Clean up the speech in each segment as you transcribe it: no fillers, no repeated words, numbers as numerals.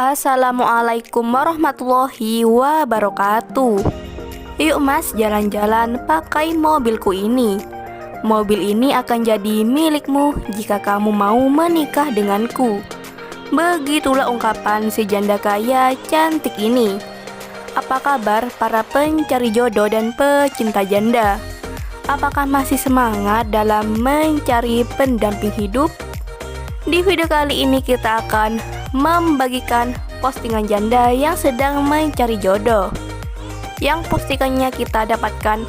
Assalamualaikum warahmatullahi wabarakatuh. Yuk mas, jalan-jalan pakai mobilku ini. Mobil ini akan jadi milikmu jika kamu mau menikah denganku. Begitulah ungkapan si janda kaya cantik ini. Apa kabar para pencari jodoh dan pecinta janda? Apakah masih semangat dalam mencari pendamping hidup? Di video kali ini kita akan membagikan postingan janda yang sedang mencari jodoh, yang postingannya kita dapatkan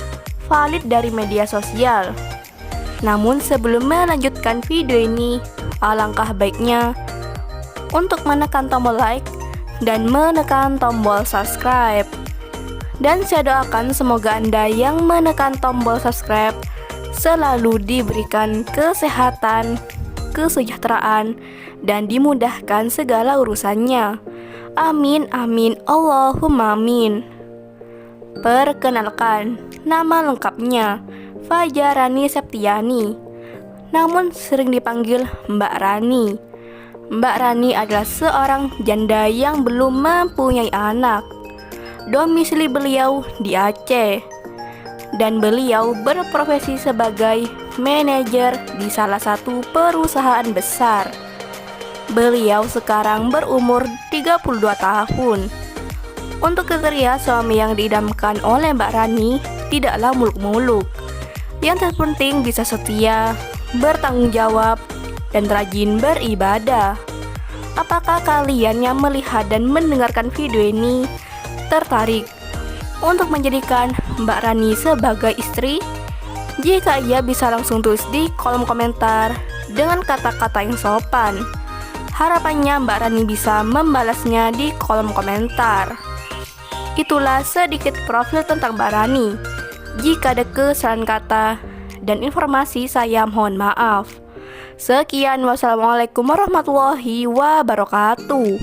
valid dari media sosial. Namun sebelum melanjutkan video ini, alangkah baiknya untuk menekan tombol like dan menekan tombol subscribe. Dan saya doakan semoga Anda yang menekan tombol subscribe selalu diberikan kesehatan, kesejahteraan, dan dimudahkan segala urusannya. Amin amin Allahumma amin. Perkenalkan, nama lengkapnya Fajarani Septiani, namun sering dipanggil Mbak Rani. Mbak Rani adalah seorang janda yang belum mempunyai anak. Domisili beliau di Aceh, dan beliau berprofesi sebagai manajer di salah satu perusahaan besar. Beliau sekarang berumur 32 tahun. Untuk kriteria suami yang diidamkan oleh Mbak Rani tidaklah muluk-muluk. Yang terpenting bisa setia, bertanggung jawab, dan rajin beribadah. Apakah kalian yang melihat dan mendengarkan video ini tertarik untuk menjadikan Mbak Rani sebagai istri? Jika iya, bisa langsung tulis di kolom komentar dengan kata-kata yang sopan. Harapannya Mbak Rani bisa membalasnya di kolom komentar. Itulah sedikit profil tentang Mbak Rani. Jika ada kesalahan kata dan informasi, saya mohon maaf. Sekian, wassalamualaikum warahmatullahi wabarakatuh.